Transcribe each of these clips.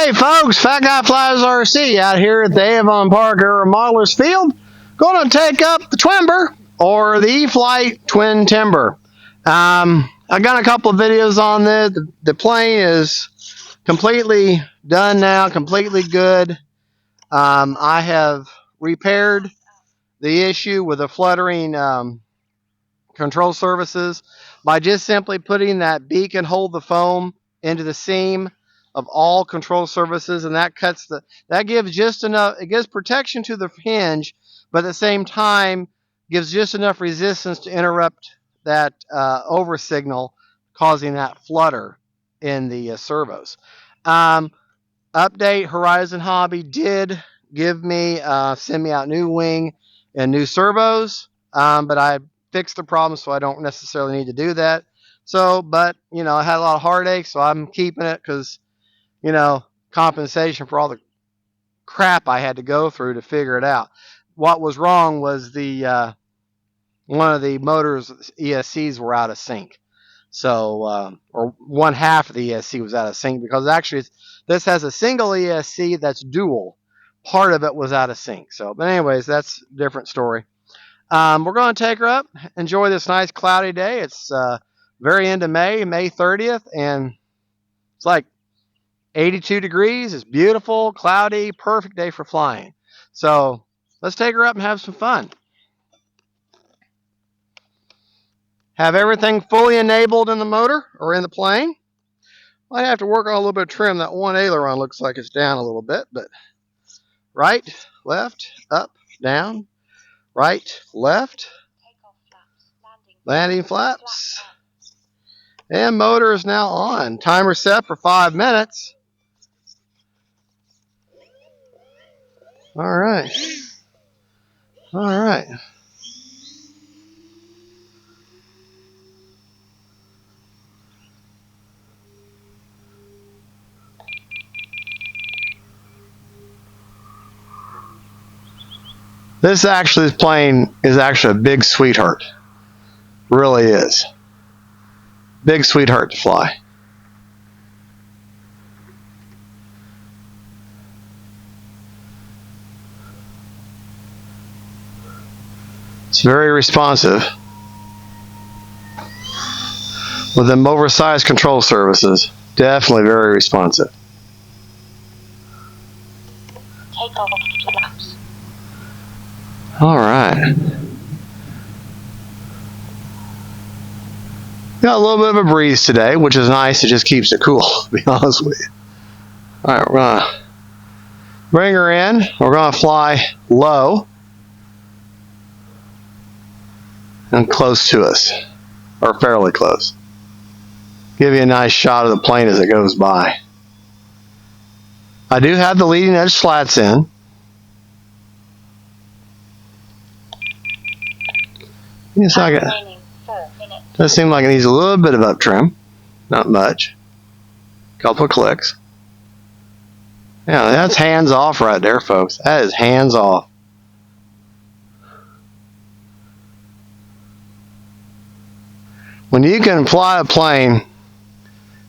Hey folks, Fat Guy Flies RC out here at the Avon Park Air Modelers Field. Going to take up the Twimber, or the E-Flite Twin Timber. I've got a couple of videos on this. The plane is completely done now, completely good. I have repaired the issue with the fluttering control surfaces by just simply putting that beacon hold the foam into the seam of all control surfaces, and that gives just enough. It gives protection to the hinge, but at the same time gives just enough resistance to interrupt that over signal, causing that flutter in the servos. Update: Horizon Hobby did give me send me out new wing and new servos, but I fixed the problem, so I don't necessarily need to do that. So, but I had a lot of heartache, so I'm keeping it because compensation for all the crap I had to go through to figure it out. What was wrong was the one of the motors ESCs were out of sync. So, or one half of the ESC was out of sync, because actually this has a single ESC that's dual. Part of it was out of sync. So, but anyways, that's a different story. We're going to take her up, enjoy this nice cloudy day. It's very end of May 30th, and it's like 82 degrees. It's beautiful, cloudy, perfect day for flying. So let's take her up and have some fun. Have everything fully enabled in the motor or in the plane. Might have to work on a little bit of trim. That one aileron looks like it's down a little bit, but right, left, up, down, right, left, landing flaps, and motor is now on. Timer set for 5 minutes. All right. All right. This plane is actually a big sweetheart. Really is. Big sweetheart to fly. It's very responsive with them oversized control surfaces. Definitely very responsive. Take off flaps. All right. Got a little bit of a breeze today, which is nice. It just keeps it cool, to be honest with you. All right, we're going to bring her in. We're going to fly low and close to us, or fairly close. Give you a nice shot of the plane as it goes by. I do have the leading edge slats in. It's like does seem like it needs a little bit of up trim, not much. Couple of clicks. Yeah, that's hands off right there, folks. That is hands off. When you can fly a plane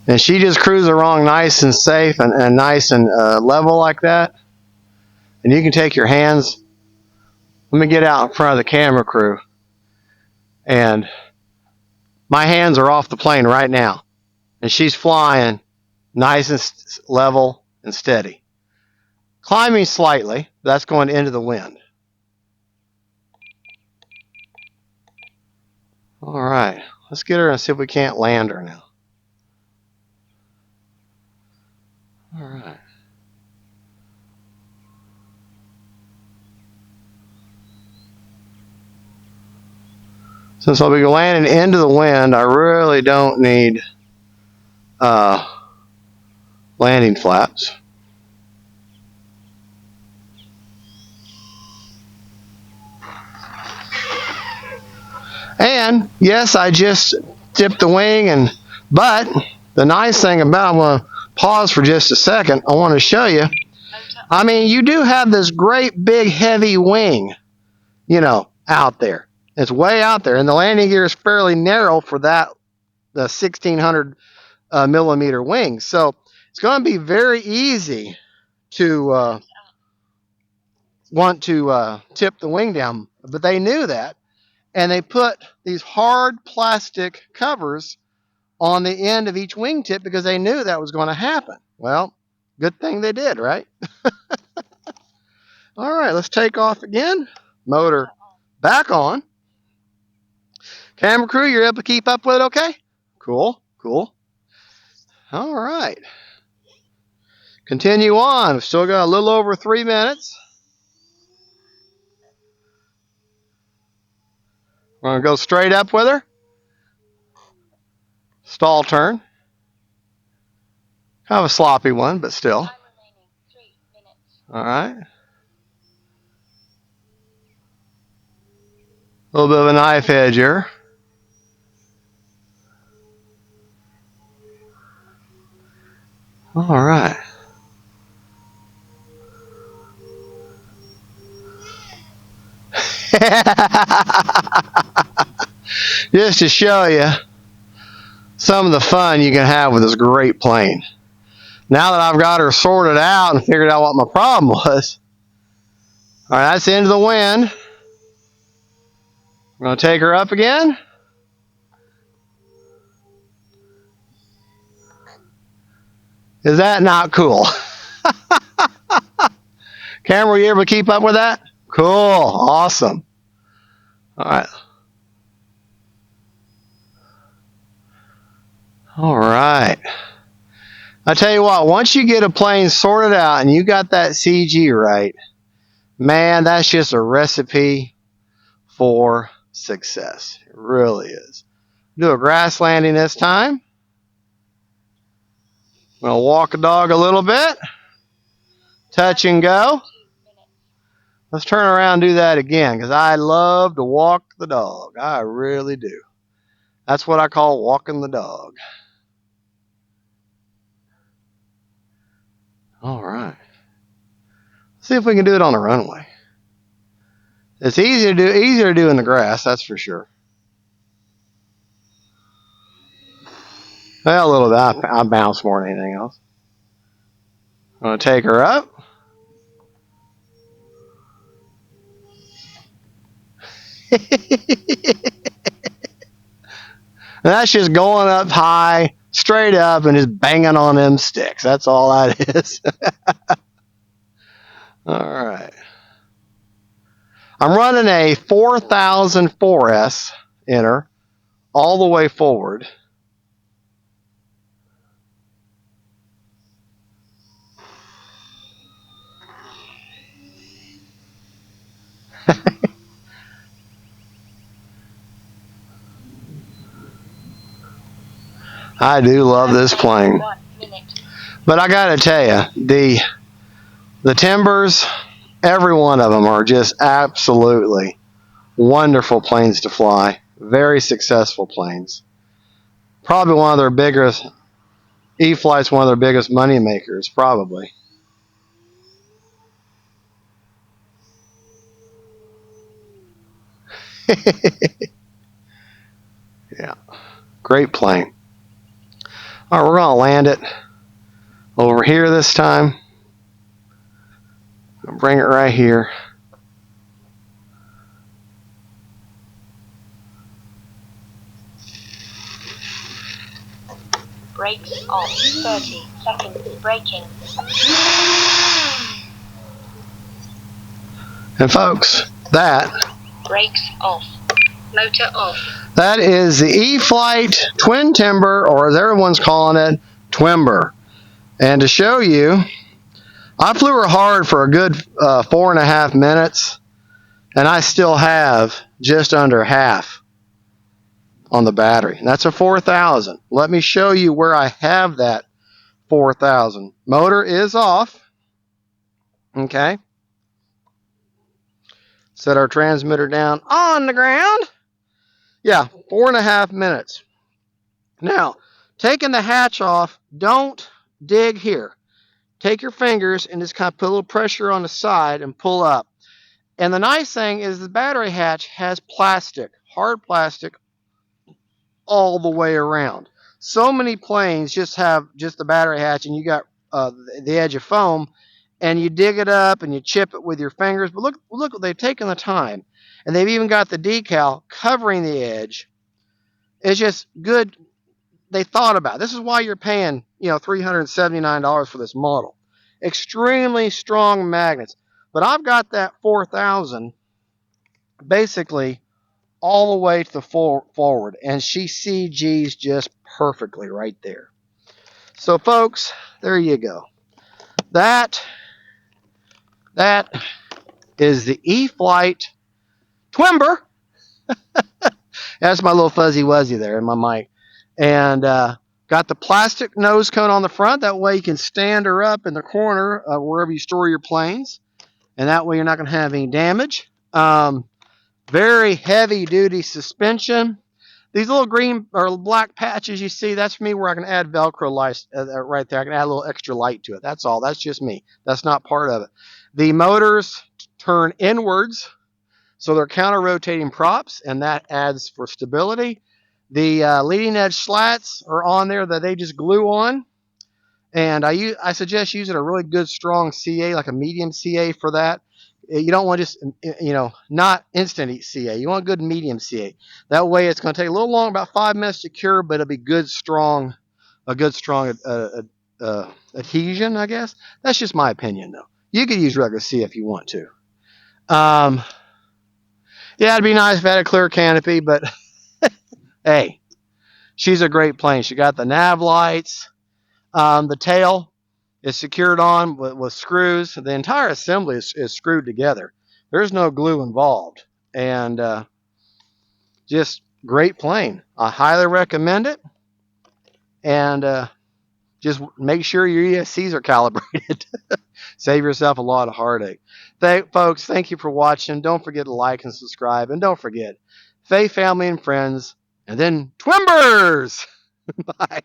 and she just cruises along nice and safe and nice and level like that, and you can take your hands. Let me get out in front of the camera crew, and my hands are off the plane right now, and she's flying nice and level and steady. Climbing slightly, that's going into the wind. All right, let's get her and see if we can't land her now. All right. Since I'll be landing into the wind, I really don't need landing flaps. And yes, I just dipped the wing, but the nice thing about, I'm going to pause for just a second. I want to show you. I mean, you do have this great big heavy wing, out there. It's way out there, and the landing gear is fairly narrow for that, the 1600 millimeter wing. So It's going to be very easy to want to tip the wing down, but they knew that, and they put these hard plastic covers on the end of each wingtip because they knew that was going to happen. Well, good thing they did, right? All right, let's take off again. Motor back on. Camera crew, you're able to keep up with it okay? Cool, cool. All right. Continue on. We've still got a little over 3 minutes. We're going to go straight up with her. Stall turn. Kind of a sloppy one, but still. Time remaining 3 minutes. All right. A little bit of a knife edge here. All right. Just to show you some of the fun you can have with this great plane. Now that I've got her sorted out and figured out what my problem was, all right, that's the end of the wind. I'm going to take her up again. Is that not cool? Camera, were you able to keep up with that? Cool. Awesome. All right. All right. I tell you what, once you get a plane sorted out and you got that CG right, man, that's just a recipe for success. It really is. Do a grass landing this time. I'm going to walk a dog a little bit. Touch and go. Let's turn around and do that again because I love to walk the dog. I really do. That's what I call walking the dog. All right. See if we can do it on the runway. It's easier to do in the grass, that's for sure. Well, a little bit. I bounce more than anything else. I'm going to take her up. And that's just going up high, straight up, and just banging on them sticks. That's all that is. All right. I'm running a 4000 4S in her all the way forward. I do love this plane. 1 minute. But I got to tell you, the Timbers, every one of them are just absolutely wonderful planes to fly. Very successful planes. Probably one of their biggest, E-Flite's one of their biggest money makers, probably. Yeah, great plane. All right, we're going to land it over here this time. I'll bring it right here. Brakes off. 30 seconds. Braking. And folks, that Brakes off. Motor off. that is the E-Flite Twin Timber, or as everyone's calling it, Twimber. And to show you, I flew her hard for a good 4.5 minutes, and I still have just under half on the battery. And that's a 4000. Let me show you where I have that 4000. Motor is off. Okay. Set our transmitter down on the ground. Yeah, 4.5 minutes. Now, taking the hatch off, don't dig here. Take your fingers and just kind of put a little pressure on the side and pull up. And the nice thing is the battery hatch has plastic, hard plastic, all the way around. So many planes just have just the battery hatch, and you got the edge of foam, and you dig it up and you chip it with your fingers. But look, they've taken the time, and they've even got the decal covering the edge. It's just good. They thought about it. This is why you're paying $379 for this model. Extremely strong magnets. But I've got that 4000 basically all the way to the forward, and she CGs just perfectly right there. So, folks, there you go. That is the E-Flite Twimber. That's my little fuzzy wuzzy there in my mic. And got the plastic nose cone on the front. That way you can stand her up in the corner wherever you store your planes. And that way you're not going to have any damage. Very heavy duty suspension. These little green or black patches you see, that's me where I can add Velcro lights right there. I can add a little extra light to it. That's all. That's just me. That's not part of it. The motors turn inwards, so they're counter-rotating props, and that adds for stability. The leading edge slats are on there that they just glue on. And I suggest using a really good strong CA, like a medium CA for that. You don't want just, not instant CA. You want good medium CA. That way it's going to take a little long, about 5 minutes to cure, but it'll be a good strong adhesion, I guess. That's just my opinion, though. You could use regular CA if you want to. Yeah, it'd be nice if it had a clear canopy, but hey, she's a great plane. She got the nav lights. The tail is secured on with screws. The entire assembly is screwed together. There's no glue involved. And just great plane. I highly recommend it. And just make sure your ESCs are calibrated. Save yourself a lot of heartache. Folks, thank you for watching. Don't forget to like and subscribe. And don't forget, faith, family, and friends. And then Twimbers! Bye.